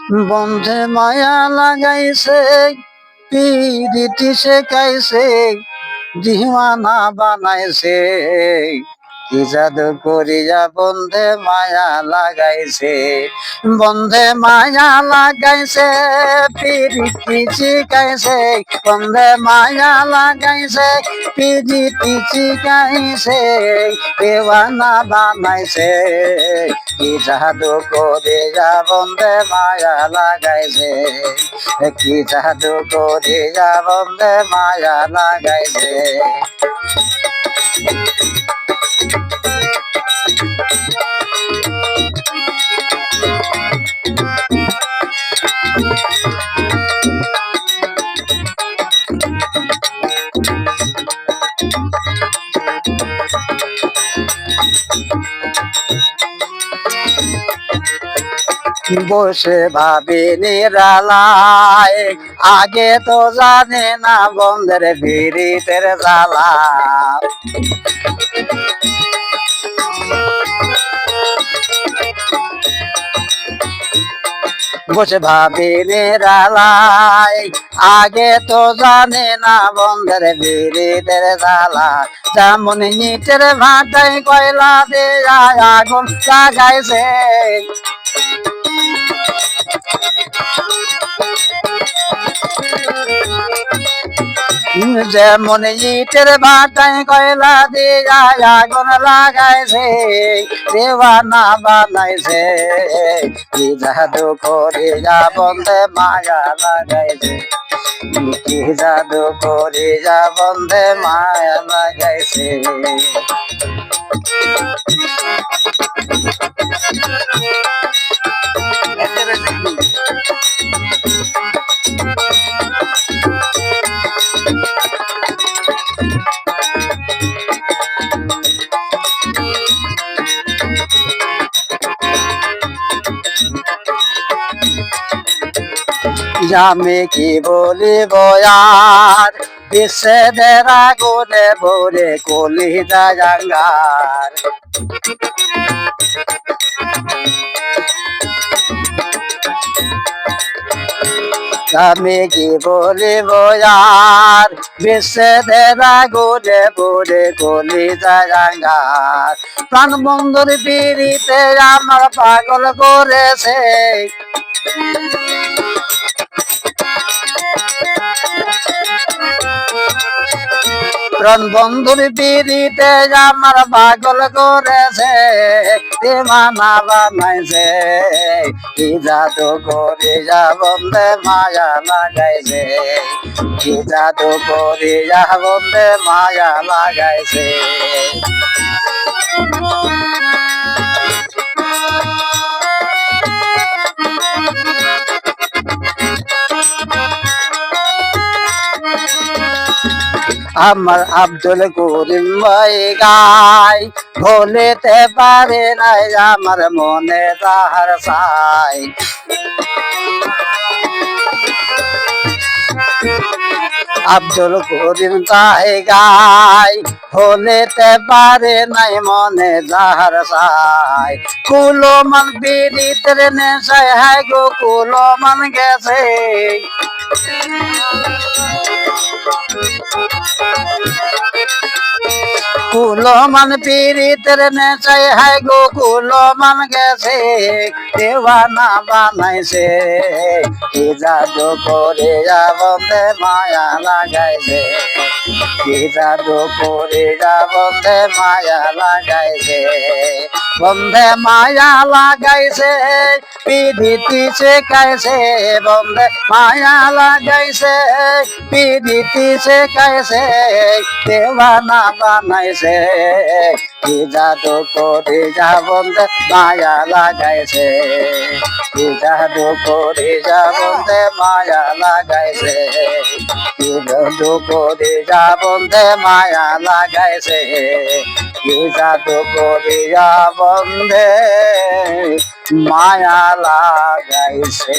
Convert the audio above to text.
বন্ধে মায়া লাগাইছে, পিরিতি শেখাইছে, দিওয়ানা বানাইছে। কি জাদু করিয়া বন্ধে মায়া লাগাইছে, বন্ধে মায়া লাগাইছে, পিরিতি শিখাইছে। বন্ধে মায়া লাগাইছে, পিরিতি শিখাইছে, দেওয়ানা বানাইছে। কি জাদু করিয়া বন্ধে মায়া লাগাইছে, কি জাদু করিয়া বন্ধে মায়া লাগাইছে। বসে ভাবি নিরালায়, আগে তো জানে না বন্ধের বিরিতের জ্বালা। বসে ভাবি নিরালায়, আগে তো জানে না বন্ধের বিরিতের জ্বালা। যেমন ইটের ভাটায় কয়লা দিয়ে আগুন লাগাইছে, যেমন ইটের ভাটায় কয়লা দিয়া আগুন লাগাইছে, দেওয়ানা বানাইছে। কি জাদু করিয়া বন্ধে মায়া লাগাইছে, কি জাদু করিয়া বন্ধে মায়া লাগাইছে। আমি কি বলিব আর, বিচ্ছেদের আগুনে ভরে কলিজা জাঙ্গার। আমি কি বলিব আর, বিচ্ছেদের আগুনে ভরে কলিজা জাঙ্গার। প্রাণ বন্ধুর পিড়িতে আমার পাগল করেছে, প্রাণ বন্ধুর পিড়িতে আমার পাগল করেছে, দেওয়ানা বানাইছে। কি জাদু করিয়া বন্ধে মায়া লাগাইছে, কি জাদু করিয়া বন্ধে মায়া লাগাইছে। আমার আব্দুল করিম ভাই গায়, ভুলিতে পারে নাই আমার মনে তাহার চাই। আব্দুল করিম তাই গায়, ভুলিতে পারে নাই মনে যাহার চাই। কুলমান পীড়িতের নেশায় হায় গো কুলমান গেছে, কুলমান পীড়িতের নেশায় হায় গো কুলমান গেছে, দেওয়ানা বানাইছে। কি জাদু করিয়া বন্ধে মায়া লাগাইছে, কি জাদু করিয়া বন্ধে মায়া লাগাইছে। বন্ধে মায়া লাগাইছে, পিরিতি শেখাইছে, বন্ধে মায়া লাগাইছে, পিরিতি শেখাইছে, দেওয়ানা বানাইছে। কি জাদু করিয়া বন্ধে মায়া লাগাইছে, কি জাদু করিয়া বন্ধে মায়া লাগাইছে, কি জাদু করিয়া বন্ধে মায়া লাগাইছে, কি জাদু করিয়া বন্ধে মায়া লাগাইছে।